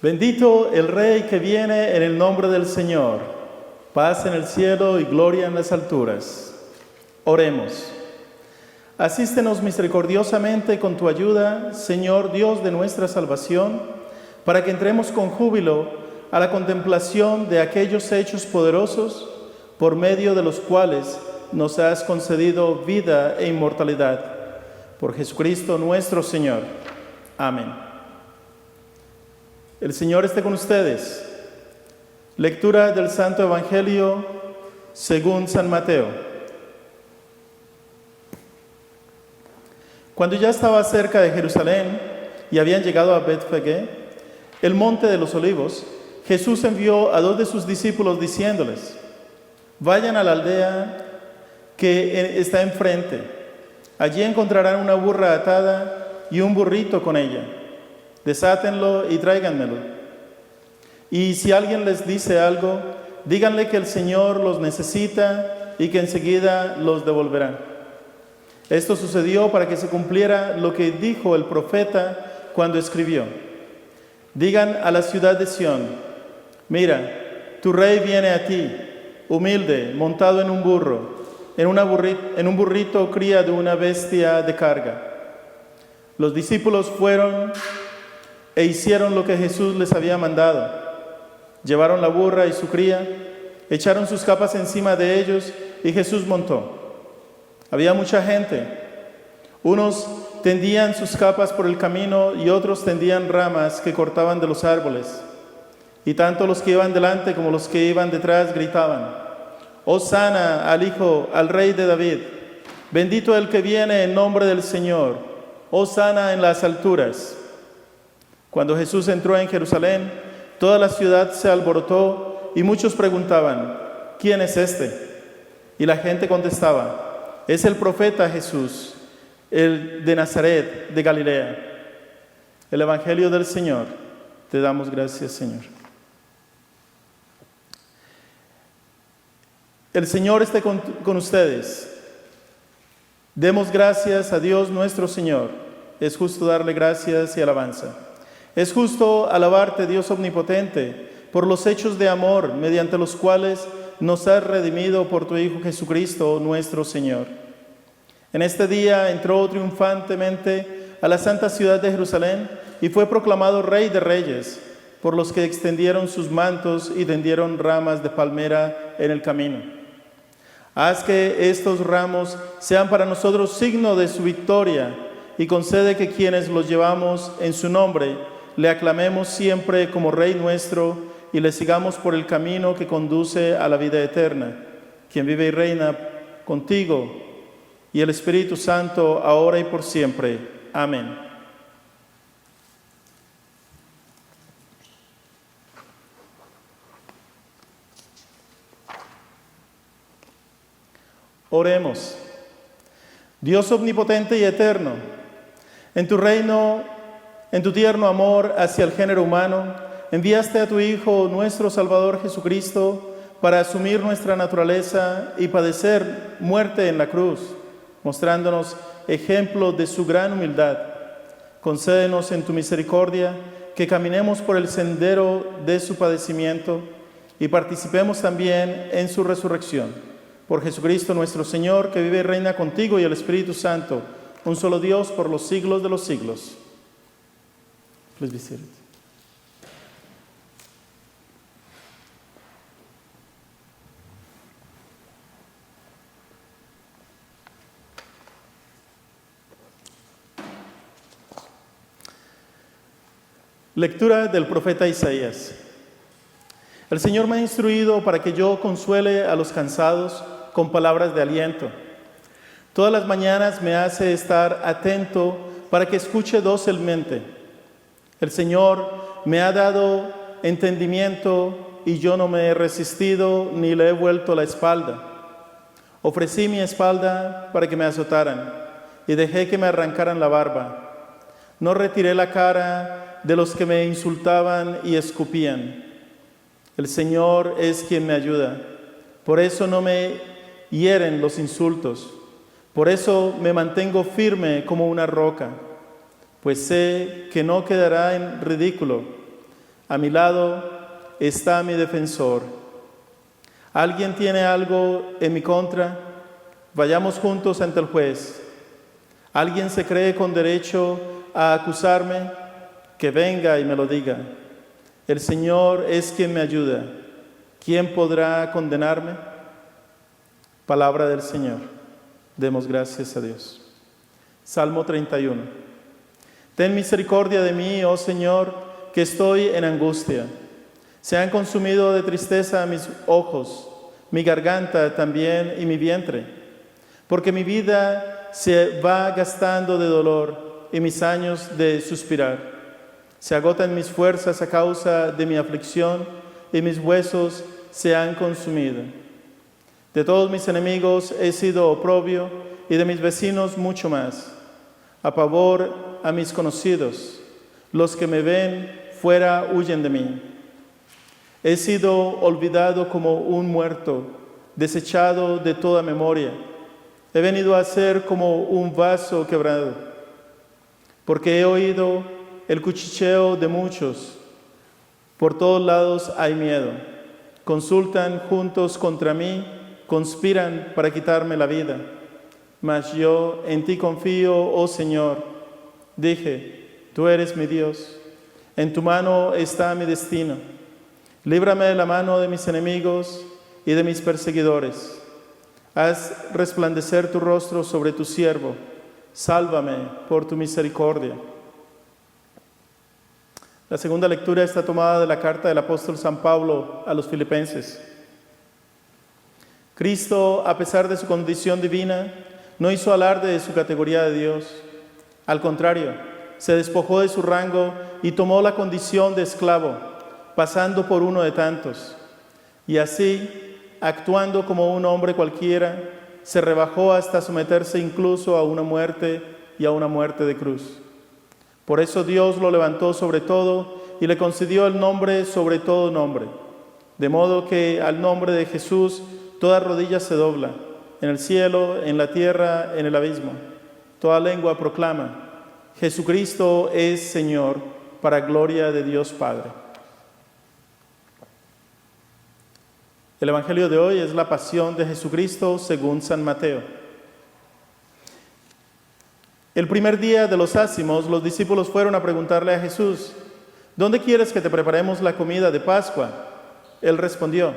Bendito el Rey que viene en el nombre del Señor. Paz en el cielo y gloria en las alturas. Oremos. Asístenos misericordiosamente con tu ayuda, Señor Dios de nuestra salvación, para que entremos con júbilo a la contemplación de aquellos hechos poderosos por medio de los cuales nos has concedido vida e inmortalidad. Por Jesucristo nuestro Señor. Amén. El Señor esté con ustedes. Lectura del Santo Evangelio según San Mateo. Cuando ya estaba cerca de Jerusalén y habían llegado a Betfagé, el monte de los olivos, Jesús envió a 2 de sus discípulos diciéndoles: vayan a la aldea que está enfrente. Allí encontrarán una burra atada y un burrito con ella. Desátenlo y tráiganmelo. Y si alguien les dice algo, díganle que el Señor los necesita y que enseguida los devolverá. Esto sucedió para que se cumpliera lo que dijo el profeta cuando escribió: digan a la ciudad de Sión, mira, tu rey viene a ti, humilde, montado en un burro, en un burrito cría de una bestia de carga. Los discípulos fueron e hicieron lo que Jesús les había mandado. Llevaron la burra y su cría, echaron sus capas encima de ellos y Jesús montó. Había mucha gente. Unos tendían sus capas por el camino y otros tendían ramas que cortaban de los árboles. Y tanto los que iban delante como los que iban detrás gritaban: Hosana al Rey de David. Bendito el que viene en nombre del Señor. Hosana en las alturas. Cuando Jesús entró en Jerusalén, toda la ciudad se alborotó y muchos preguntaban: ¿quién es este? Y la gente contestaba: es el profeta Jesús, el de Nazaret, de Galilea. El Evangelio del Señor. Te damos gracias, Señor. El Señor esté con ustedes. Demos gracias a Dios nuestro Señor. Es justo darle gracias y alabanza. Es justo alabarte, Dios omnipotente, por los hechos de amor mediante los cuales nos has redimido por tu Hijo Jesucristo, nuestro Señor. En este día entró triunfantemente a la santa ciudad de Jerusalén y fue proclamado Rey de Reyes por los que extendieron sus mantos y tendieron ramas de palmera en el camino. Haz que estos ramos sean para nosotros signo de su victoria y concede que quienes los llevamos en su nombre le aclamemos siempre como Rey nuestro y le sigamos por el camino que conduce a la vida eterna, quien vive y reina contigo y el Espíritu Santo, ahora y por siempre. Amén. Oremos. Dios omnipotente y eterno, en tu reino, en tu tierno amor hacia el género humano, enviaste a tu Hijo, nuestro Salvador Jesucristo, para asumir nuestra naturaleza y padecer muerte en la cruz, mostrándonos ejemplo de su gran humildad. Concédenos en tu misericordia que caminemos por el sendero de su padecimiento y participemos también en su resurrección. Por Jesucristo nuestro Señor, que vive y reina contigo y el Espíritu Santo, un solo Dios por los siglos de los siglos. Please be seated. Lectura del profeta Isaías. El Señor me ha instruido para que yo consuele a los cansados con palabras de aliento. Todas las mañanas me hace estar atento para que escuche dócilmente. El Señor me ha dado entendimiento y yo no me he resistido ni le he vuelto la espalda. Ofrecí mi espalda para que me azotaran y dejé que me arrancaran la barba. No retiré la cara de los que me insultaban y escupían. El Señor es quien me ayuda. Por eso no me hieren los insultos. Por eso me mantengo firme como una roca, pues sé que no quedará en ridículo. A mi lado está mi defensor. ¿Alguien tiene algo en mi contra? Vayamos juntos ante el juez. ¿Alguien se cree con derecho a acusarme? Que venga y me lo diga. El Señor es quien me ayuda. ¿Quién podrá condenarme? Palabra del Señor. Demos gracias a Dios. Salmo 31. Ten misericordia de mí, oh Señor, que estoy en angustia. Se han consumido de tristeza mis ojos, mi garganta también y mi vientre, porque mi vida se va gastando de dolor y mis años de suspirar. Se agotan mis fuerzas a causa de mi aflicción y mis huesos se han consumido. De todos mis enemigos he sido oprobio y de mis vecinos mucho más. A pavor a mis conocidos, los que me ven fuera huyen de mí. He sido olvidado como un muerto, desechado de toda memoria. He venido a ser como un vaso quebrado, porque he oído el cuchicheo de muchos. Por todos lados hay miedo. Consultan juntos contra mí, conspiran para quitarme la vida. Mas yo en ti confío, oh Señor. Dije, tú eres mi Dios. En tu mano está mi destino. Líbrame de la mano de mis enemigos y de mis perseguidores. Haz resplandecer tu rostro sobre tu siervo. Sálvame por tu misericordia. La segunda lectura está tomada de la carta del apóstol San Pablo a los Filipenses. Cristo, a pesar de su condición divina, no hizo alarde de su categoría de Dios. Al contrario, se despojó de su rango y tomó la condición de esclavo, pasando por uno de tantos. Y así, actuando como un hombre cualquiera, se rebajó hasta someterse incluso a una muerte y a una muerte de cruz. Por eso Dios lo levantó sobre todo y le concedió el nombre sobre todo nombre, de modo que al nombre de Jesús toda rodilla se dobla, en el cielo, en la tierra, en el abismo. Toda lengua proclama: Jesucristo es Señor, para gloria de Dios Padre. El Evangelio de hoy es la pasión de Jesucristo según San Mateo. El primer día de los ázimos, los discípulos fueron a preguntarle a Jesús: ¿dónde quieres que te preparemos la comida de Pascua? Él respondió: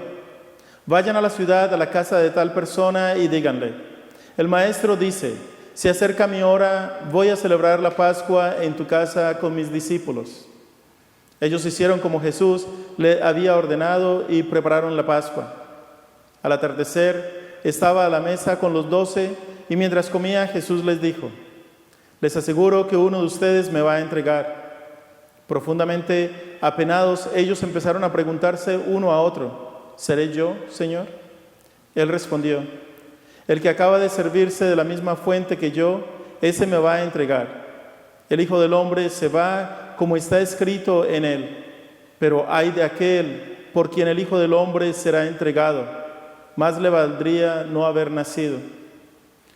vayan a la ciudad, a la casa de tal persona y díganle: el maestro dice, se acerca mi hora, voy a celebrar la Pascua en tu casa con mis discípulos. Ellos hicieron como Jesús le había ordenado y prepararon la Pascua. Al atardecer estaba a la mesa con los 12 y mientras comía Jesús les dijo: les aseguro que uno de ustedes me va a entregar. Profundamente apenados, ellos empezaron a preguntarse uno a otro: ¿seré yo, Señor? Él respondió: el que acaba de servirse de la misma fuente que yo, ese me va a entregar. El Hijo del Hombre se va como está escrito en él, pero ay de aquel por quien el Hijo del Hombre será entregado. Más le valdría no haber nacido.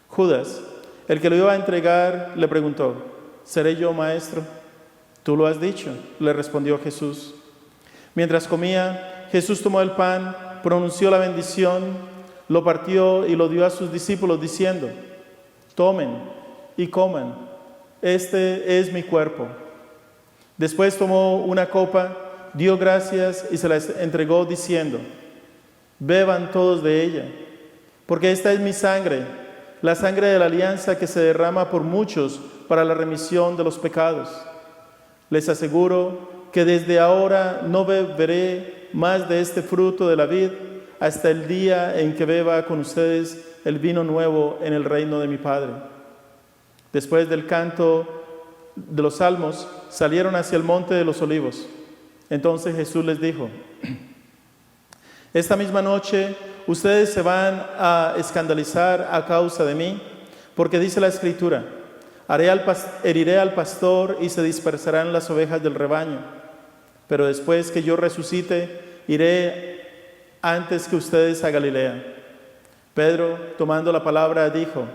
Judas, el que lo iba a entregar, le preguntó: ¿seré yo, maestro? Tú lo has dicho, le respondió Jesús. Mientras comía, Jesús tomó el pan, pronunció la bendición, lo partió y lo dio a sus discípulos diciendo: tomen y coman, este es mi cuerpo. Después tomó una copa, dio gracias y se la entregó diciendo: beban todos de ella, porque esta es mi sangre, la sangre de la alianza que se derrama por muchos para la remisión de los pecados. Les aseguro que desde ahora no beberé más de este fruto de la vid hasta el día en que beba con ustedes el vino nuevo en el reino de mi Padre. Después del canto de los salmos, salieron hacia el monte de los olivos. Entonces Jesús les dijo: esta misma noche ustedes se van a escandalizar a causa de mí, porque dice la Escritura: heriré al pastor y se dispersarán las ovejas del rebaño. Pero después que yo resucite, iré antes que ustedes a Galilea. Pedro, tomando la palabra, dijo: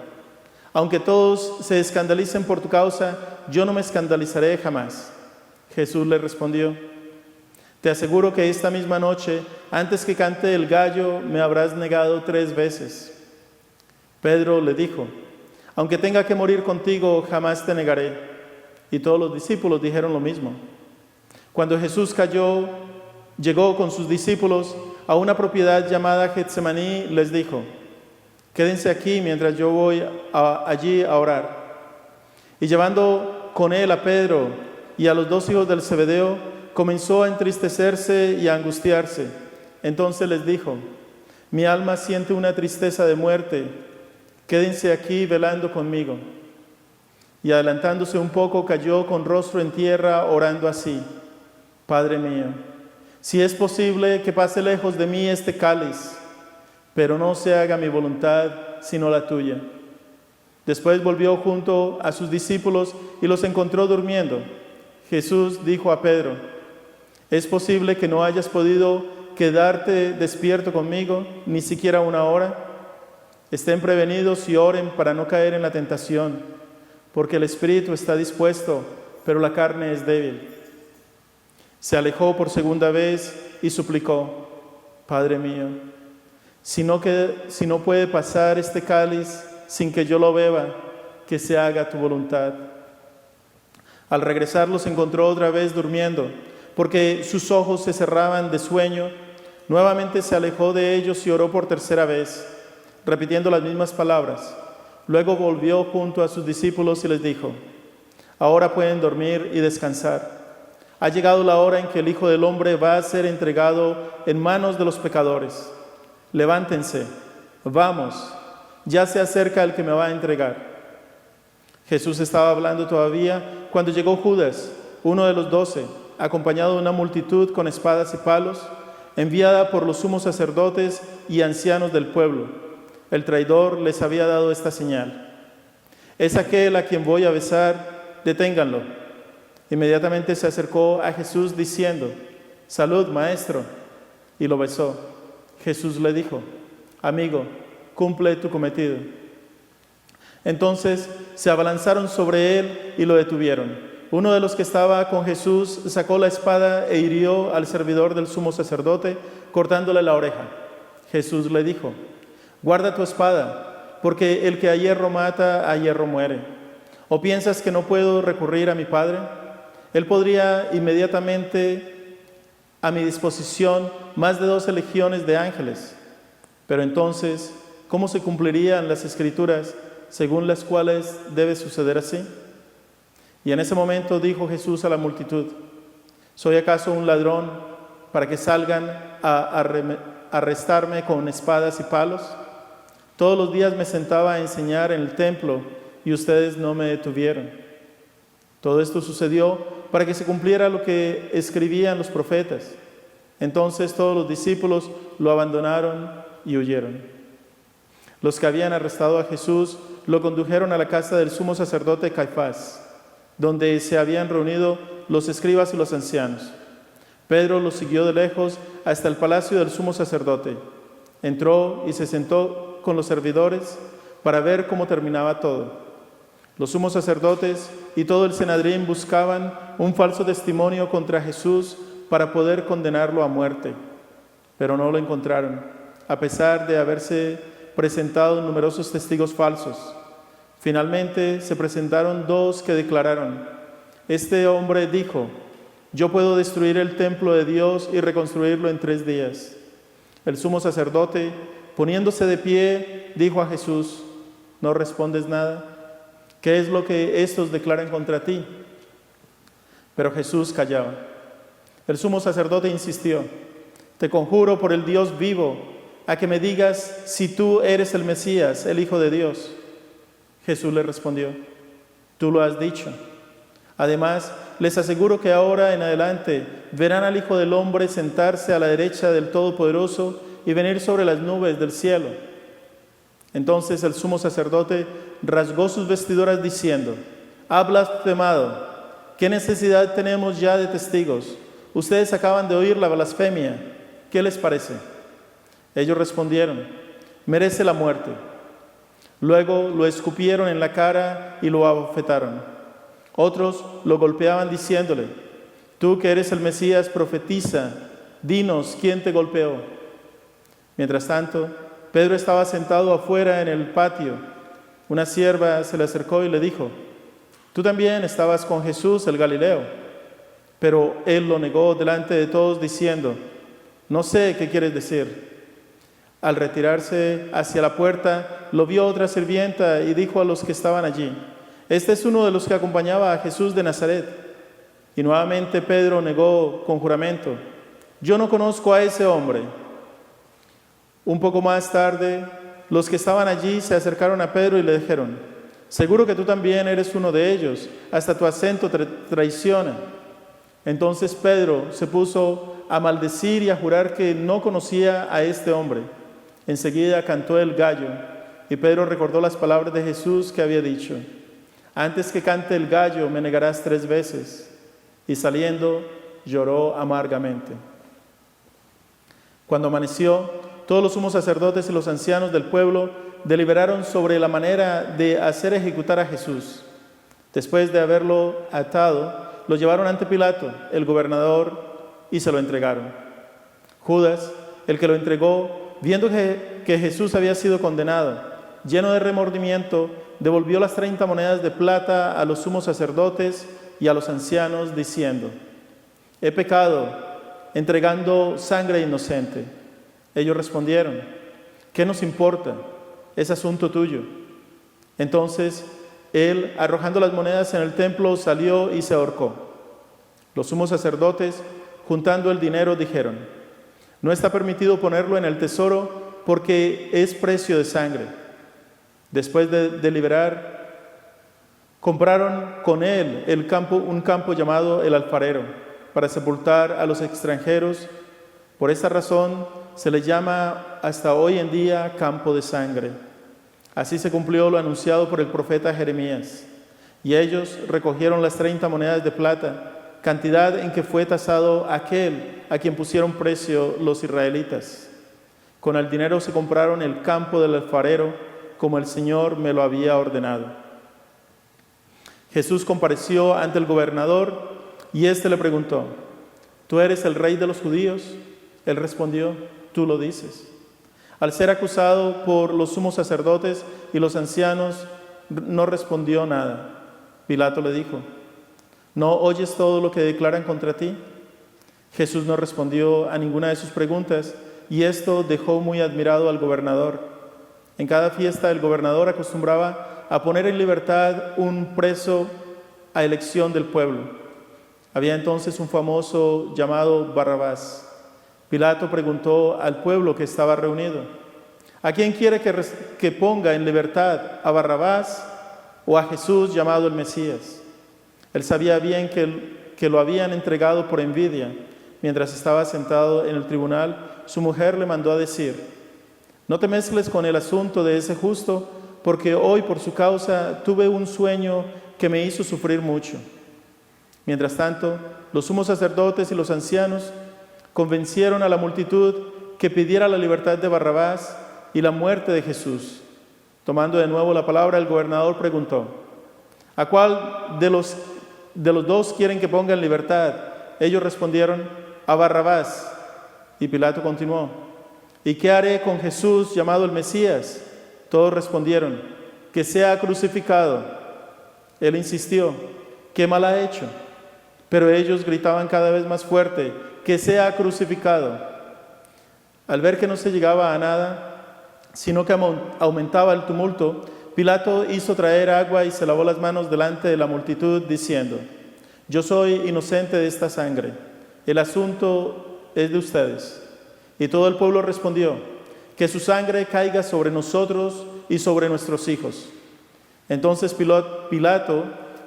aunque todos se escandalicen por tu causa, yo no me escandalizaré jamás. Jesús le respondió: Te aseguro que esta misma noche, antes que cante el gallo, me habrás negado 3 veces. Pedro le dijo: aunque tenga que morir contigo, jamás te negaré. Y todos los discípulos dijeron lo mismo. Cuando Jesús llegó con sus discípulos a una propiedad llamada Getsemaní, les dijo: quédense aquí mientras yo voy allí a orar. Y llevando con él a Pedro y a los 2 hijos del Zebedeo, comenzó a entristecerse y a angustiarse. Entonces les dijo: mi alma siente una tristeza de muerte, quédense aquí velando conmigo. Y adelantándose un poco, cayó con rostro en tierra, orando así: Padre mío, si es posible que pase lejos de mí este cáliz, pero no se haga mi voluntad, sino la tuya. Después volvió junto a sus discípulos y los encontró durmiendo. Jesús dijo a Pedro: ¿es posible que no hayas podido quedarte despierto conmigo, ni siquiera 1 hora? Estén prevenidos y oren para no caer en la tentación, porque el espíritu está dispuesto, pero la carne es débil. Se alejó por 2ª vez y suplicó: Padre mío, si no puede pasar este cáliz sin que yo lo beba, que se haga tu voluntad. Al regresar los encontró otra vez durmiendo, porque sus ojos se cerraban de sueño. Nuevamente se alejó de ellos y oró por 3ª vez, repitiendo las mismas palabras. Luego volvió junto a sus discípulos y les dijo: ahora pueden dormir y descansar. Ha llegado la hora en que el Hijo del Hombre va a ser entregado en manos de los pecadores. Levántense, vamos, ya se acerca el que me va a entregar. Jesús estaba hablando todavía cuando llegó Judas, uno de los 12, acompañado de una multitud con espadas y palos, enviada por los sumos sacerdotes y ancianos del pueblo. El traidor les había dado esta señal: es aquel a quien voy a besar, deténganlo. Inmediatamente se acercó a Jesús diciendo: salud, maestro, y lo besó. Jesús le dijo: amigo, cumple tu cometido. Entonces se abalanzaron sobre él y lo detuvieron. Uno de los que estaba con Jesús sacó la espada e hirió al servidor del sumo sacerdote, cortándole la oreja. Jesús le dijo: guarda tu espada, porque el que a hierro mata, a hierro muere. ¿O piensas que no puedo recurrir a mi Padre? Él podría inmediatamente a mi disposición más de 12 legiones de ángeles. Pero entonces, ¿cómo se cumplirían las Escrituras según las cuales debe suceder así? Y en ese momento dijo Jesús a la multitud: ¿soy acaso un ladrón para que salgan a arrestarme con espadas y palos? Todos los días me sentaba a enseñar en el templo y ustedes no me detuvieron. Todo esto sucedió para que se cumpliera lo que escribían los profetas. Entonces todos los discípulos lo abandonaron y huyeron. Los que habían arrestado a Jesús lo condujeron a la casa del sumo sacerdote Caifás, donde se habían reunido los escribas y los ancianos. Pedro los siguió de lejos hasta el palacio del sumo sacerdote. Entró y se sentó con los servidores para ver cómo terminaba todo. Los sumos sacerdotes y todo el Sanedrín buscaban un falso testimonio contra Jesús para poder condenarlo a muerte, pero no lo encontraron, a pesar de haberse presentado numerosos testigos falsos. Finalmente se presentaron 2 que declararon: este hombre dijo: yo puedo destruir el templo de Dios y reconstruirlo en 3 días. El sumo sacerdote, poniéndose de pie, dijo a Jesús: ¿no respondes nada? ¿Qué es lo que estos declaran contra ti? Pero Jesús callaba. El sumo sacerdote insistió: te conjuro por el Dios vivo, a que me digas si tú eres el Mesías, el Hijo de Dios. Jesús le respondió: tú lo has dicho. Además, les aseguro que ahora en adelante verán al Hijo del Hombre sentarse a la derecha del Todopoderoso y venir sobre las nubes del cielo. Entonces el sumo sacerdote rasgó sus vestiduras diciendo: ha blasfemado. ¿Qué necesidad tenemos ya de testigos? Ustedes acaban de oír la blasfemia. ¿Qué les parece? Ellos respondieron: merece la muerte. Luego lo escupieron en la cara y lo abofetaron. Otros lo golpeaban diciéndole: Tú que eres el Mesías, profetiza, dinos quién te golpeó. Mientras tanto, Pedro estaba sentado afuera en el patio. Una sierva se le acercó y le dijo: tú también estabas con Jesús el Galileo. Pero él lo negó delante de todos diciendo: no sé qué quieres decir. Al retirarse hacia la puerta, lo vio otra sirvienta y dijo a los que estaban allí: este es uno de los que acompañaba a Jesús de Nazaret. Y nuevamente Pedro negó con juramento: yo no conozco a ese hombre. Un poco más tarde, los que estaban allí se acercaron a Pedro y le dijeron: seguro que tú también eres uno de ellos, hasta tu acento traiciona. Entonces Pedro se puso a maldecir y a jurar que no conocía a este hombre. Enseguida cantó el gallo, y Pedro recordó las palabras de Jesús que había dicho: antes que cante el gallo me negarás 3 veces. Y saliendo lloró amargamente. Cuando amaneció, todos los sumos sacerdotes y los ancianos del pueblo deliberaron sobre la manera de hacer ejecutar a Jesús. Después de haberlo atado, lo llevaron ante Pilato, el gobernador, y se lo entregaron. Judas, el que lo entregó, viendo que Jesús había sido condenado, lleno de remordimiento, devolvió las 30 monedas de plata a los sumos sacerdotes y a los ancianos, diciendo: he pecado entregando sangre inocente. Ellos respondieron: ¿qué nos importa? Es asunto tuyo. Entonces él, arrojando las monedas en el templo, salió y se ahorcó. Los sumos sacerdotes, juntando el dinero, dijeron: no está permitido ponerlo en el tesoro porque es precio de sangre. Después de deliberar, compraron con él un campo llamado el Alfarero, para sepultar a los extranjeros. Por esta razón se le llama hasta hoy en día campo de sangre. Así se cumplió lo anunciado por el profeta Jeremías. Y ellos recogieron las 30 monedas de plata, cantidad en que fue tasado aquel a quien pusieron precio los israelitas. Con el dinero se compraron el campo del alfarero, como el Señor me lo había ordenado. Jesús compareció ante el gobernador y éste le preguntó: ¿tú eres el rey de los judíos? Él respondió: tú lo dices. Al ser acusado por los sumos sacerdotes y los ancianos, no respondió nada. Pilato le dijo: ¿no oyes todo lo que declaran contra ti? Jesús no respondió a ninguna de sus preguntas, y esto dejó muy admirado al gobernador. En cada fiesta el gobernador acostumbraba a poner en libertad un preso a elección del pueblo. Había entonces un famoso llamado Barrabás. Pilato preguntó al pueblo que estaba reunido: ¿a quién quiere que ponga en libertad, a Barrabás o a Jesús llamado el Mesías? Él sabía bien que lo habían entregado por envidia. Mientras estaba sentado en el tribunal, su mujer le mandó a decir: no te mezcles con el asunto de ese justo, porque hoy por su causa tuve un sueño que me hizo sufrir mucho. Mientras tanto, los sumos sacerdotes y los ancianos convencieron a la multitud que pidiera la libertad de Barrabás y la muerte de Jesús. Tomando de nuevo la palabra, el gobernador preguntó: ¿a cuál de los dos quieren que ponga en libertad? Ellos respondieron: a Barrabás. Y Pilato continuó: ¿y qué haré con Jesús llamado el Mesías? Todos respondieron: que sea crucificado. Él insistió: ¿qué mal ha hecho? Pero ellos gritaban cada vez más fuerte: que sea crucificado. Al ver que no se llegaba a nada, sino que aumentaba el tumulto, Pilato hizo traer agua y se lavó las manos delante de la multitud, diciendo: yo soy inocente de esta sangre. El asunto es de ustedes. Y todo el pueblo respondió: que su sangre caiga sobre nosotros y sobre nuestros hijos. Entonces Pilato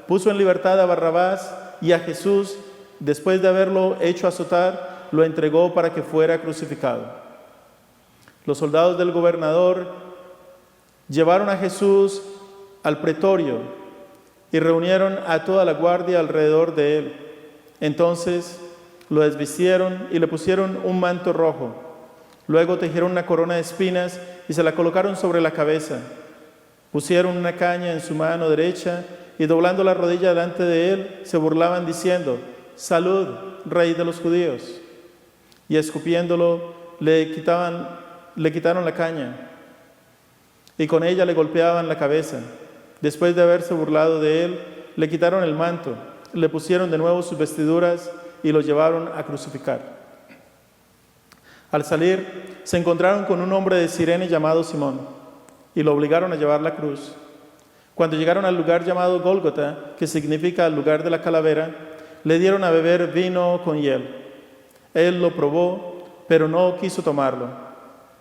puso en libertad a Barrabás, y a Jesús, después de haberlo hecho azotar, lo entregó para que fuera crucificado. Los soldados del gobernador llevaron a Jesús al pretorio y reunieron a toda la guardia alrededor de él. Entonces lo desvistieron y le pusieron un manto rojo. Luego tejieron una corona de espinas y se la colocaron sobre la cabeza. Pusieron una caña en su mano derecha y doblando la rodilla delante de él, se burlaban diciendo: salud, Rey de los judíos. Y escupiéndolo, le quitaron la caña, y con ella le golpeaban la cabeza. Después de haberse burlado de él, le quitaron el manto, le pusieron de nuevo sus vestiduras y lo llevaron a crucificar. Al salir, se encontraron con un hombre de Cirene llamado Simón, y lo obligaron a llevar la cruz. Cuando llegaron al lugar llamado Gólgota, que significa el lugar de la calavera, le dieron a beber vino con hiel. Él lo probó, pero no quiso tomarlo.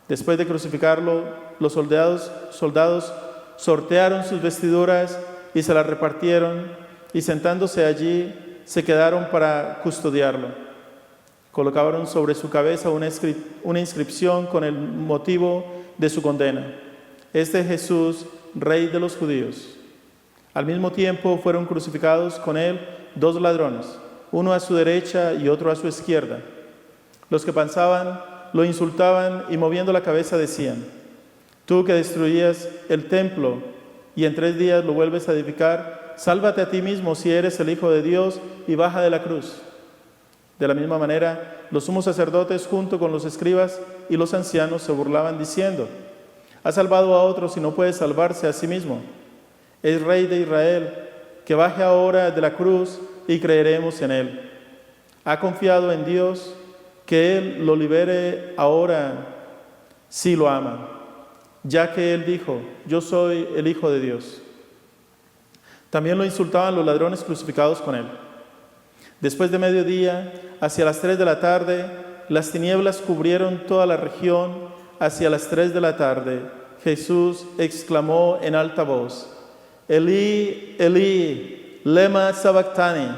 Después de crucificarlo, los soldados sortearon sus vestiduras y se las repartieron, y sentándose allí, se quedaron para custodiarlo. Colocaron sobre su cabeza una inscripción con el motivo de su condena: Este Jesús, Rey de los judíos. Al mismo tiempo fueron crucificados con él 2 ladrones, uno a su derecha y otro a su izquierda. Los que pasaban lo insultaban y moviendo la cabeza decían: Tú que destruías el templo y en 3 días lo vuelves a edificar, sálvate a ti mismo si eres el Hijo de Dios y baja de la cruz. De la misma manera, los sumos sacerdotes junto con los escribas y los ancianos se burlaban diciendo: Ha salvado a otros y no puede salvarse a sí mismo. Es Rey de Israel, que baje ahora de la cruz y creeremos en él. Ha confiado en Dios, que él lo libere ahora si lo ama, ya que él dijo: Yo soy el Hijo de Dios. También lo insultaban los ladrones crucificados con él. Después de mediodía, hacia las 3 de la tarde, las tinieblas cubrieron toda la región. Hacia las 3 de la tarde, Jesús exclamó en alta voz: Elí, Elí, lema sabactani,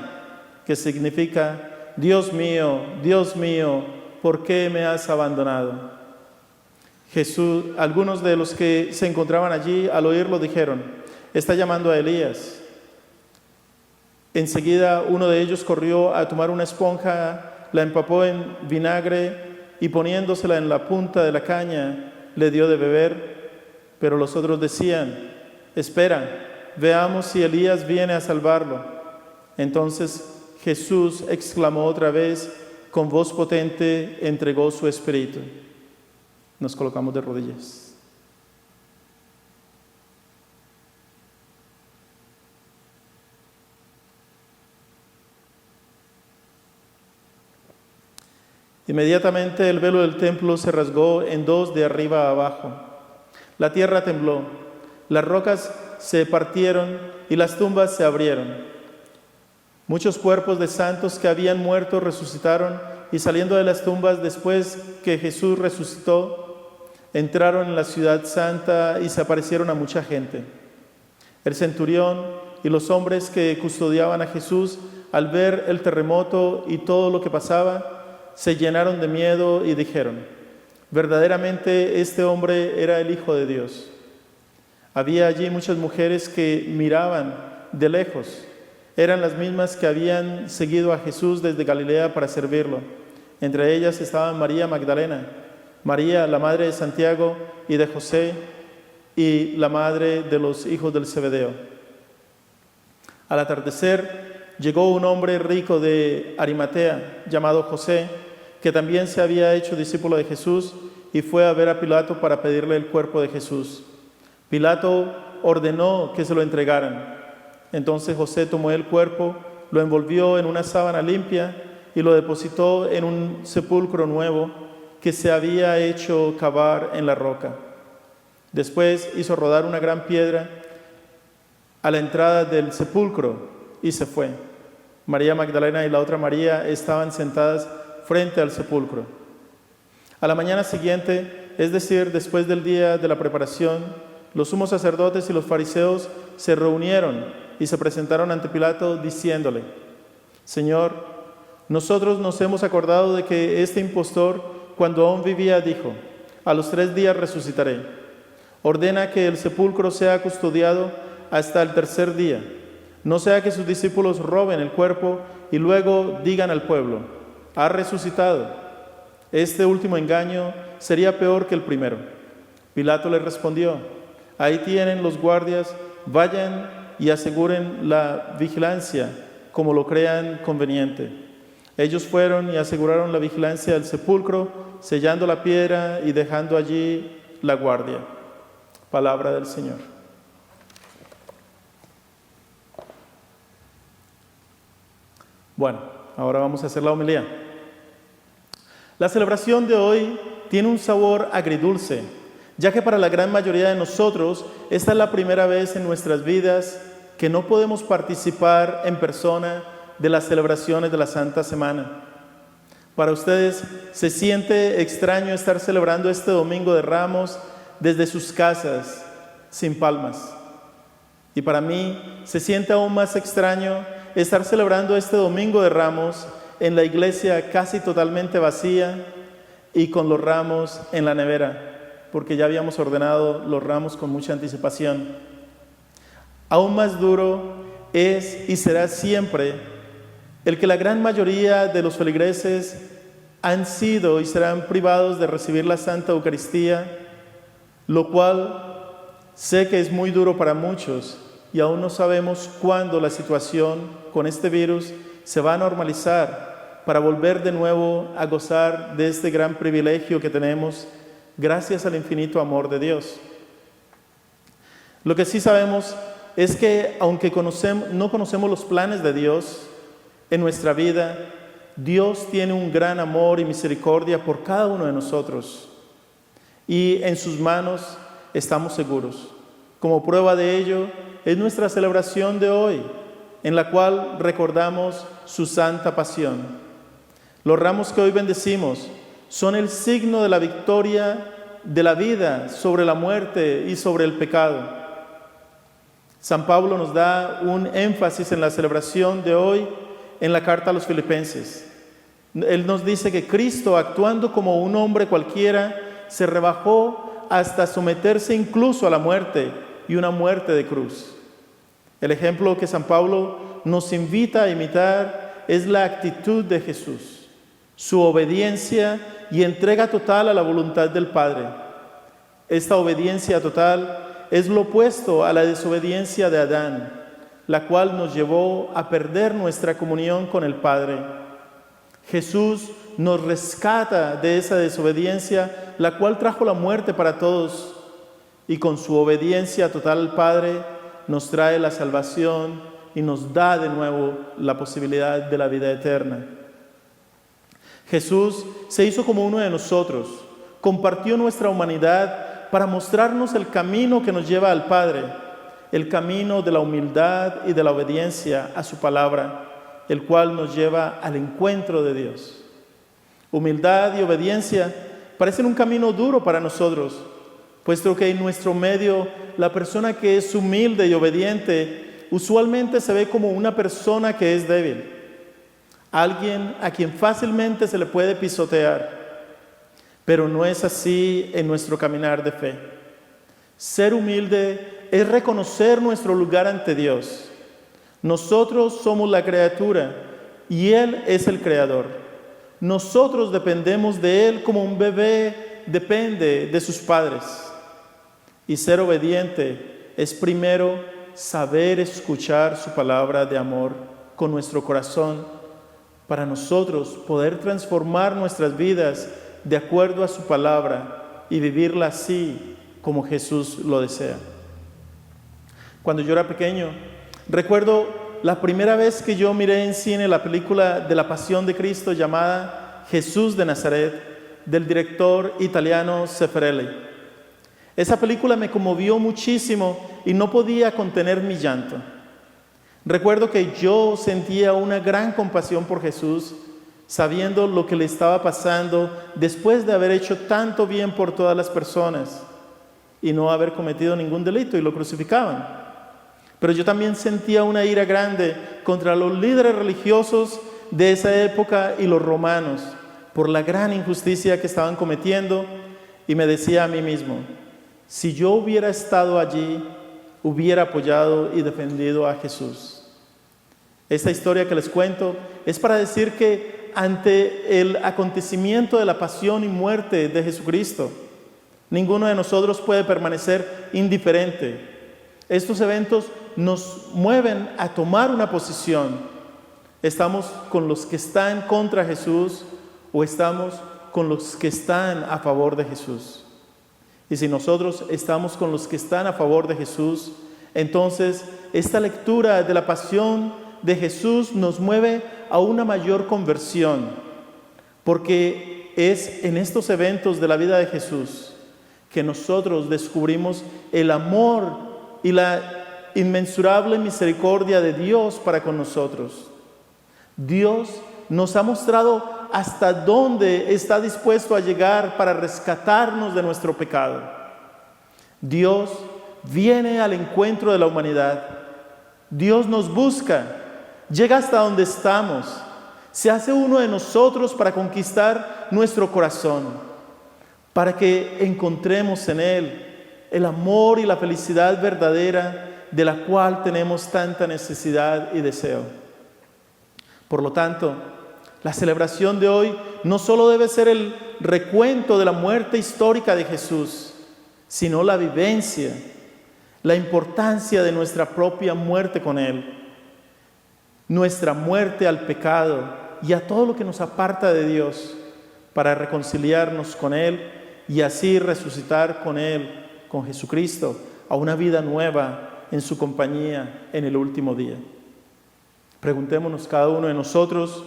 que significa: Dios mío, ¿por qué me has abandonado? Algunos de los que se encontraban allí al oírlo dijeron: Está llamando a Elías. Enseguida uno de ellos corrió a tomar una esponja, la empapó en vinagre y poniéndosela en la punta de la caña, le dio de beber. Pero los otros decían: Espera, veamos si Elías viene a salvarlo. Entonces Jesús exclamó otra vez, con voz potente entregó su espíritu. Nos colocamos de rodillas. Inmediatamente el velo del templo se rasgó en 2 de arriba a abajo. La tierra tembló, las rocas se partieron y las tumbas se abrieron. Muchos cuerpos de santos que habían muerto resucitaron y saliendo de las tumbas después que Jesús resucitó, entraron en la ciudad santa y se aparecieron a mucha gente. El centurión y los hombres que custodiaban a Jesús, al ver el terremoto y todo lo que pasaba, se llenaron de miedo y dijeron: verdaderamente este hombre era el Hijo de Dios. Había allí muchas mujeres que miraban de lejos. Eran las mismas que habían seguido a Jesús desde Galilea para servirlo. Entre ellas estaban María Magdalena, María, la madre de Santiago y de José, y la madre de los hijos del Zebedeo. Al atardecer, llegó un hombre rico de Arimatea, llamado José, que también se había hecho discípulo de Jesús, y fue a ver a Pilato para pedirle el cuerpo de Jesús. Pilato ordenó que se lo entregaran. Entonces José tomó el cuerpo, lo envolvió en una sábana limpia y lo depositó en un sepulcro nuevo que se había hecho cavar en la roca. Después hizo rodar una gran piedra a la entrada del sepulcro y se fue. María Magdalena y la otra María estaban sentadas frente al sepulcro. A la mañana siguiente, es decir, después del día de la preparación, los sumos sacerdotes y los fariseos se reunieron y se presentaron ante Pilato diciéndole: Señor, nosotros nos hemos acordado de que este impostor, cuando aún vivía, dijo: a los 3 días resucitaré. Ordena que el sepulcro sea custodiado hasta el 3er día. No sea que sus discípulos roben el cuerpo y luego digan al pueblo: ha resucitado. Este último engaño sería peor que el primero. Pilato le respondió: ahí tienen los guardias, vayan y aseguren la vigilancia como lo crean conveniente. Ellos fueron y aseguraron la vigilancia del sepulcro, sellando la piedra y dejando allí la guardia. Palabra del Señor. Bueno, ahora vamos a hacer la homilía. La celebración de hoy tiene un sabor agridulce, ya que para la gran mayoría de nosotros esta es la primera vez en nuestras vidas que no podemos participar en persona de las celebraciones de la Santa Semana. Para ustedes se siente extraño estar celebrando este Domingo de Ramos desde sus casas, sin palmas. Y para mí se siente aún más extraño estar celebrando este Domingo de Ramos en la iglesia casi totalmente vacía y con los ramos en la nevera, porque ya habíamos ordenado los ramos con mucha anticipación. Aún más duro es y será siempre el que la gran mayoría de los feligreses han sido y serán privados de recibir la Santa Eucaristía, lo cual sé que es muy duro para muchos y aún no sabemos cuándo la situación con este virus se va a normalizar para volver de nuevo a gozar de este gran privilegio que tenemos gracias al infinito amor de Dios. Lo que sí sabemos es que aunque no conocemos los planes de Dios en nuestra vida, Dios tiene un gran amor y misericordia por cada uno de nosotros y en sus manos estamos seguros. Como prueba de ello es nuestra celebración de hoy, en la cual recordamos su santa pasión. Los ramos que hoy bendecimos son el signo de la victoria de la vida sobre la muerte y sobre el pecado. San Pablo nos da un énfasis en la celebración de hoy en la carta a los Filipenses. Él nos dice que Cristo, actuando como un hombre cualquiera, se rebajó hasta someterse incluso a la muerte y una muerte de cruz. El ejemplo que San Pablo nos invita a imitar es la actitud de Jesús, su obediencia y entrega total a la voluntad del Padre. Esta obediencia total es lo opuesto a la desobediencia de Adán, la cual nos llevó a perder nuestra comunión con el Padre. Jesús nos rescata de esa desobediencia, la cual trajo la muerte para todos, y con su obediencia total al Padre nos trae la salvación y nos da de nuevo la posibilidad de la vida eterna. Jesús se hizo como uno de nosotros, compartió nuestra humanidad para mostrarnos el camino que nos lleva al Padre, el camino de la humildad y de la obediencia a su palabra, el cual nos lleva al encuentro de Dios. Humildad y obediencia parecen un camino duro para nosotros, puesto que en nuestro medio la persona que es humilde y obediente usualmente se ve como una persona que es débil, alguien a quien fácilmente se le puede pisotear. Pero no es así en nuestro caminar de fe. Ser humilde es reconocer nuestro lugar ante Dios. Nosotros somos la criatura y Él es el creador. Nosotros dependemos de Él como un bebé depende de sus padres. Y ser obediente es primero saber escuchar su palabra de amor con nuestro corazón para nosotros poder transformar nuestras vidas de acuerdo a su palabra y vivirla así como Jesús lo desea. Cuando yo era pequeño, recuerdo la primera vez que yo miré en cine la película de la Pasión de Cristo llamada Jesús de Nazaret, del director italiano Zeffirelli. Esa película me conmovió muchísimo y no podía contener mi llanto. Recuerdo que yo sentía una gran compasión por Jesús, sabiendo lo que le estaba pasando después de haber hecho tanto bien por todas las personas y no haber cometido ningún delito, y lo crucificaban. Pero yo también sentía una ira grande contra los líderes religiosos de esa época y los romanos por la gran injusticia que estaban cometiendo, y me decía a mí mismo, si yo hubiera estado allí, hubiera apoyado y defendido a Jesús. Esta historia que les cuento es para decir que ante el acontecimiento de la pasión y muerte de Jesucristo, ninguno de nosotros puede permanecer indiferente. Estos eventos nos mueven a tomar una posición, ¿Estamos con los que están contra Jesús o estamos con los que están a favor de Jesús? Y si nosotros estamos con los que están a favor de Jesús, entonces esta lectura de la pasión de Jesús nos mueve a una mayor conversión, porque es en estos eventos de la vida de Jesús que nosotros descubrimos el amor y la inmensurable misericordia de Dios para con nosotros. Dios nos ha mostrado hasta dónde está dispuesto a llegar para rescatarnos de nuestro pecado. Dios viene al encuentro de la humanidad. Dios nos busca, llega hasta donde estamos, se hace uno de nosotros para conquistar nuestro corazón, para que encontremos en Él el amor y la felicidad verdadera de la cual tenemos tanta necesidad y deseo. Por lo tanto, la celebración de hoy no solo debe ser el recuento de la muerte histórica de Jesús, sino la vivencia, la importancia de nuestra propia muerte con Él, nuestra muerte al pecado y a todo lo que nos aparta de Dios, para reconciliarnos con Él y así resucitar con Él, con Jesucristo, a una vida nueva en su compañía en el último día. Preguntémonos cada uno de nosotros,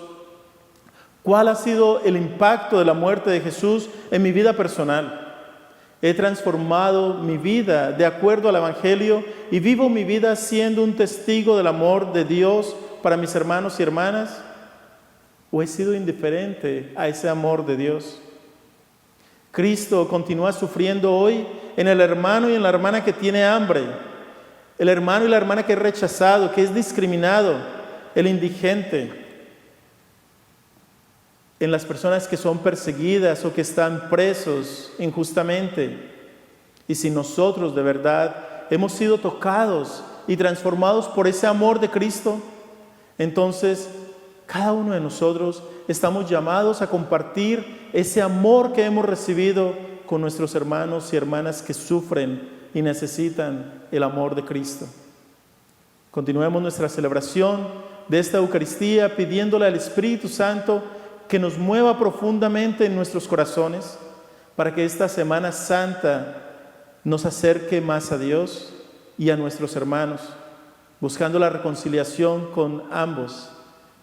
¿cuál ha sido el impacto de la muerte de Jesús en mi vida personal? ¿He transformado mi vida de acuerdo al Evangelio y vivo mi vida siendo un testigo del amor de Dios para mis hermanos y hermanas? ¿O he sido indiferente a ese amor de Dios? Cristo continúa sufriendo hoy en el hermano y en la hermana que tiene hambre, el hermano y la hermana que es rechazado, que es discriminado, el indigente, en las personas que son perseguidas o que están presos injustamente. Y si nosotros de verdad hemos sido tocados y transformados por ese amor de Cristo, entonces cada uno de nosotros estamos llamados a compartir ese amor que hemos recibido con nuestros hermanos y hermanas que sufren y necesitan el amor de Cristo. Continuemos nuestra celebración de esta Eucaristía pidiéndole al Espíritu Santo que nos mueva profundamente en nuestros corazones para que esta Semana Santa nos acerque más a Dios y a nuestros hermanos, buscando la reconciliación con ambos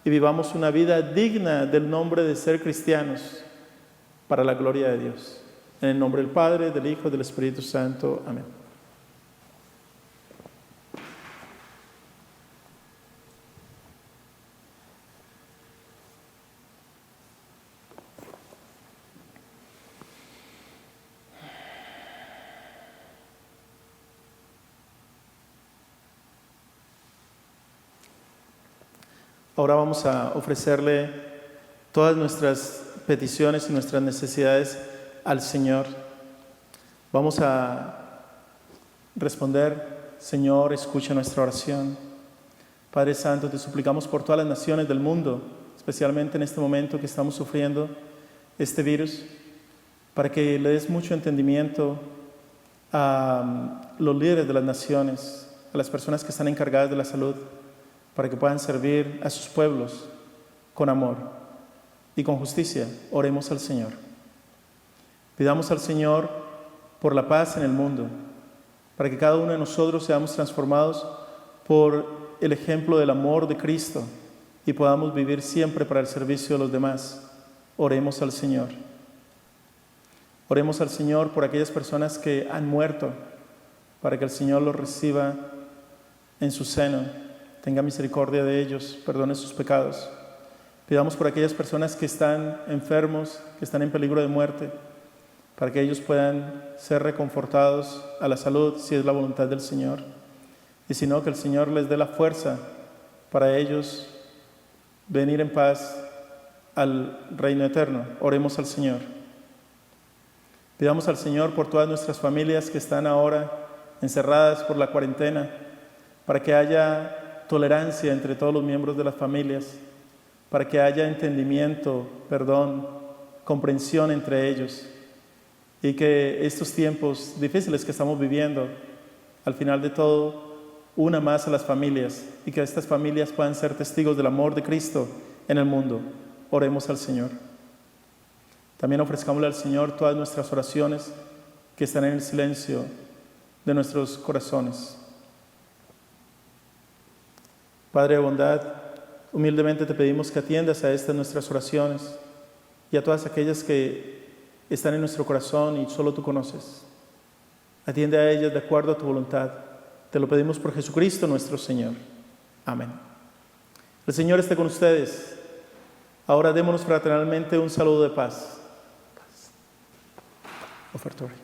y vivamos una vida digna del nombre de ser cristianos para la gloria de Dios. En el nombre del Padre, del Hijo y del Espíritu Santo. Amén. Ahora vamos a ofrecerle todas nuestras peticiones y nuestras necesidades al Señor. Vamos a responder: Señor, escucha nuestra oración. Padre Santo, te suplicamos por todas las naciones del mundo, especialmente en este momento que estamos sufriendo este virus, para que le des mucho entendimiento a los líderes de las naciones, a las personas que están encargadas de la salud, para que puedan servir a sus pueblos con amor y con justicia. Oremos al Señor. Pidamos al Señor por la paz en el mundo, para que cada uno de nosotros seamos transformados por el ejemplo del amor de Cristo y podamos vivir siempre para el servicio de los demás. Oremos al Señor. Oremos al Señor por aquellas personas que han muerto, para que el Señor los reciba en su seno, tenga misericordia de ellos, perdone sus pecados. Pidamos por aquellas personas que están enfermos, que están en peligro de muerte, para que ellos puedan ser reconfortados a la salud, si es la voluntad del Señor. Y si no, que el Señor les dé la fuerza para ellos venir en paz al reino eterno. Oremos al Señor. Pidamos al Señor por todas nuestras familias que están ahora encerradas por la cuarentena, para que haya tolerancia entre todos los miembros de las familias, para que haya entendimiento, perdón, comprensión entre ellos, y que estos tiempos difíciles que estamos viviendo, al final de todo, una más a las familias y que estas familias puedan ser testigos del amor de Cristo en el mundo. Oremos al Señor. También ofrezcámosle al Señor todas nuestras oraciones que están en el silencio de nuestros corazones. Padre de bondad, humildemente te pedimos que atiendas a estas nuestras oraciones y a todas aquellas que están en nuestro corazón y solo tú conoces. Atiende a ellas de acuerdo a tu voluntad. Te lo pedimos por Jesucristo nuestro Señor. Amén. El Señor esté con ustedes. Ahora démonos fraternalmente un saludo de paz. Ofertorio.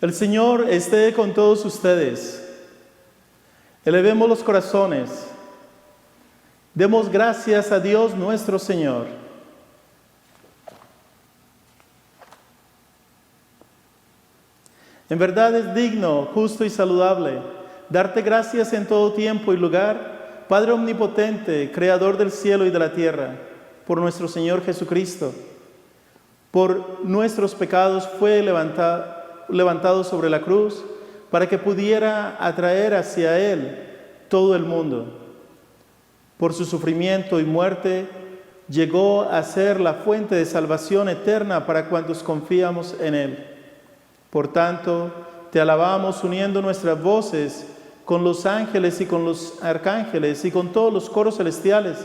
El Señor esté con todos ustedes. Elevemos los corazones. Demos gracias a Dios nuestro Señor. En verdad es digno, justo y saludable darte gracias en todo tiempo y lugar, Padre omnipotente, Creador del cielo y de la tierra, por nuestro Señor Jesucristo. Por nuestros pecados fue levantado sobre la cruz para que pudiera atraer hacia Él todo el mundo. Por su sufrimiento y muerte llegó a ser la fuente de salvación eterna para cuantos confiamos en Él. Por tanto, te alabamos uniendo nuestras voces con los ángeles y con los arcángeles y con todos los coros celestiales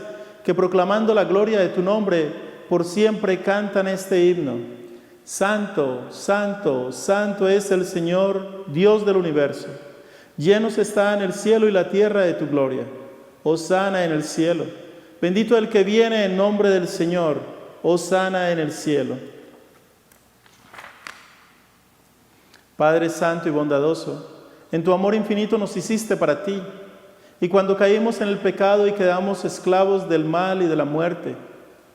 que proclamando la gloria de tu nombre por siempre cantan este himno. Santo, santo, santo es el Señor, Dios del universo. Llenos están el cielo y la tierra de tu gloria. Hosana en el cielo. Bendito el que viene en nombre del Señor. Hosana en el cielo. Padre santo y bondadoso, en tu amor infinito nos hiciste para ti. Y cuando caímos en el pecado y quedamos esclavos del mal y de la muerte,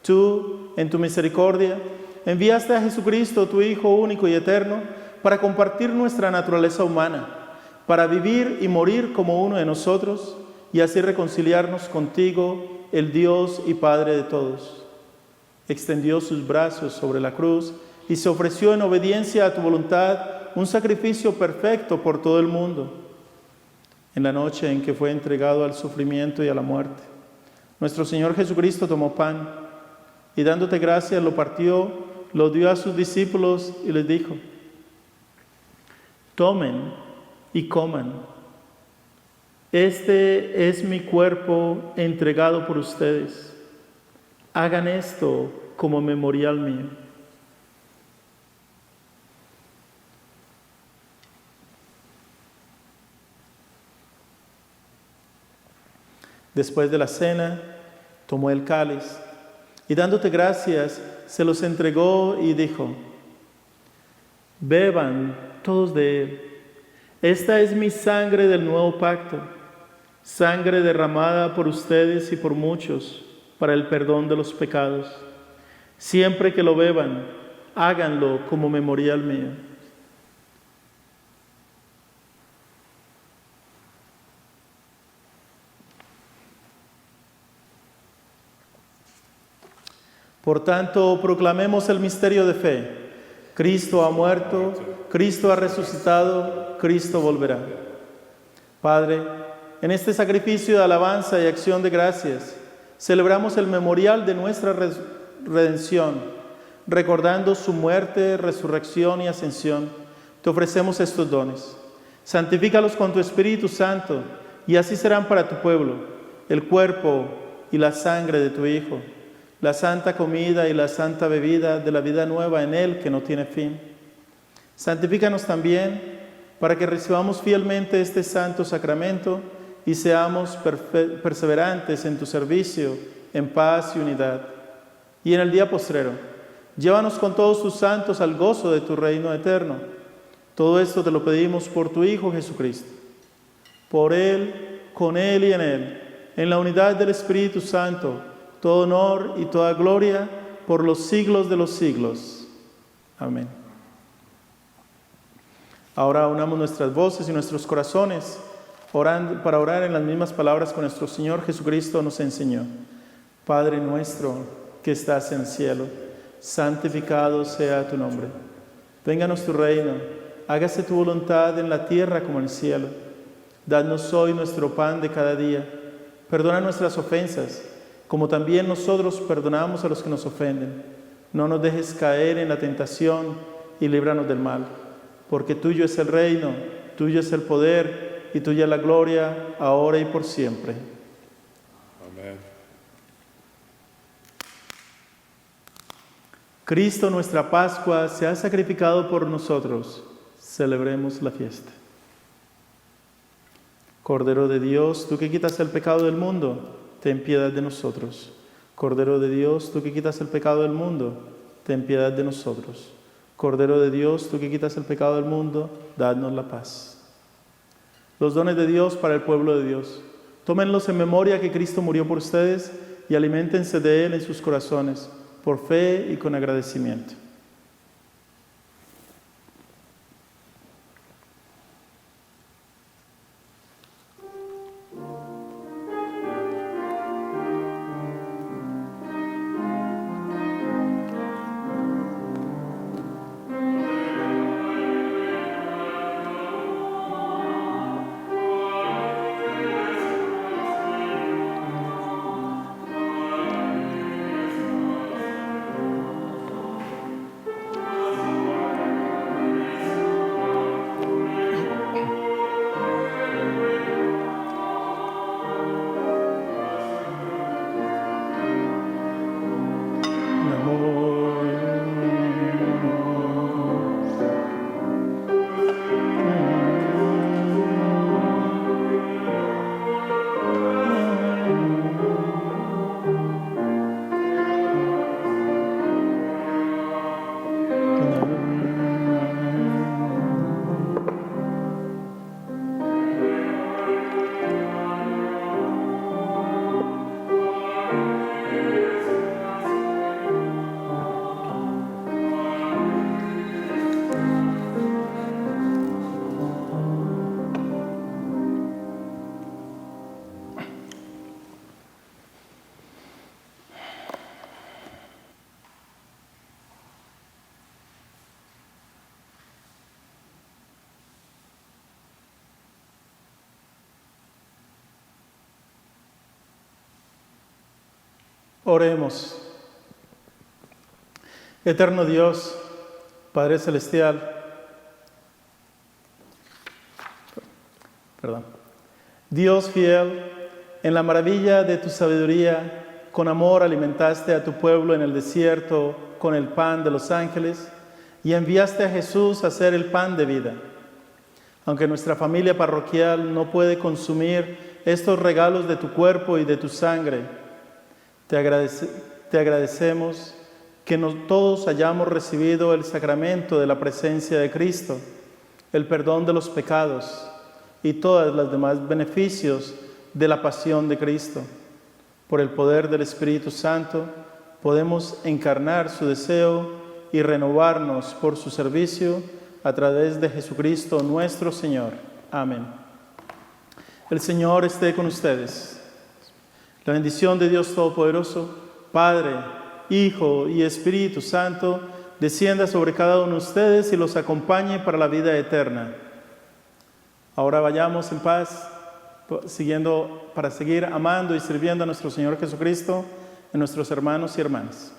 tú, en tu misericordia, enviaste a Jesucristo, tu Hijo único y eterno, para compartir nuestra naturaleza humana, para vivir y morir como uno de nosotros, y así reconciliarnos contigo, el Dios y Padre de todos. Extendió sus brazos sobre la cruz y se ofreció en obediencia a tu voluntad un sacrificio perfecto por todo el mundo. En la noche en que fue entregado al sufrimiento y a la muerte, nuestro Señor Jesucristo tomó pan y dándote gracias lo partió, lo dio a sus discípulos y les dijo: tomen y coman. Este es mi cuerpo entregado por ustedes. Hagan esto como memorial mío. Después de la cena, tomó el cáliz y dándote gracias, se los entregó y dijo: beban todos de él. Esta es mi sangre del nuevo pacto, sangre derramada por ustedes y por muchos para el perdón de los pecados. Siempre que lo beban, háganlo como memorial mío. Por tanto, proclamemos el misterio de fe. Cristo ha muerto, Cristo ha resucitado, Cristo volverá. Padre, en este sacrificio de alabanza y acción de gracias, celebramos el memorial de nuestra redención, recordando su muerte, resurrección y ascensión. Te ofrecemos estos dones. Santifícalos con tu Espíritu Santo, y así serán para tu pueblo el cuerpo y la sangre de tu Hijo, la santa comida y la santa bebida de la vida nueva en Él que no tiene fin. Santifícanos también para que recibamos fielmente este santo sacramento y seamos perseverantes en tu servicio, en paz y unidad. Y en el día postrero, llévanos con todos tus santos al gozo de tu reino eterno. Todo esto te lo pedimos por tu Hijo Jesucristo. Por Él, con Él y en la unidad del Espíritu Santo, todo honor y toda gloria por los siglos de los siglos. Amén. Ahora unamos nuestras voces y nuestros corazones para orar en las mismas palabras que nuestro Señor Jesucristo nos enseñó. Padre nuestro que estás en el cielo, santificado sea tu nombre. Vénganos tu reino, hágase tu voluntad en la tierra como en el cielo. Danos hoy nuestro pan de cada día. Perdona nuestras ofensas, como también nosotros perdonamos a los que nos ofenden. No nos dejes caer en la tentación y líbranos del mal. Porque tuyo es el reino, tuyo es el poder y tuya es la gloria, ahora y por siempre. Amén. Cristo, nuestra Pascua, se ha sacrificado por nosotros. Celebremos la fiesta. Cordero de Dios, tú que quitas el pecado del mundo, ten piedad de nosotros. Cordero de Dios, tú que quitas el pecado del mundo, ten piedad de nosotros. Cordero de Dios, tú que quitas el pecado del mundo, dadnos la paz. Los dones de Dios para el pueblo de Dios. Tómenlos en memoria que Cristo murió por ustedes y aliméntense de Él en sus corazones, por fe y con agradecimiento. Oremos. Eterno Dios, Padre Celestial, Dios fiel, en la maravilla de tu sabiduría, con amor alimentaste a tu pueblo en el desierto con el pan de los ángeles y enviaste a Jesús a ser el pan de vida. Aunque nuestra familia parroquial no puede consumir estos regalos de tu cuerpo y de tu sangre, te agradecemos que todos hayamos recibido el sacramento de la presencia de Cristo, el perdón de los pecados y todos los demás beneficios de la pasión de Cristo. Por el poder del Espíritu Santo podemos encarnar su deseo y renovarnos por su servicio a través de Jesucristo nuestro Señor. Amén. El Señor esté con ustedes. La bendición de Dios Todopoderoso, Padre, Hijo y Espíritu Santo, descienda sobre cada uno de ustedes y los acompañe para la vida eterna. Ahora vayamos en paz, para seguir amando y sirviendo a nuestro Señor Jesucristo, a nuestros hermanos y hermanas.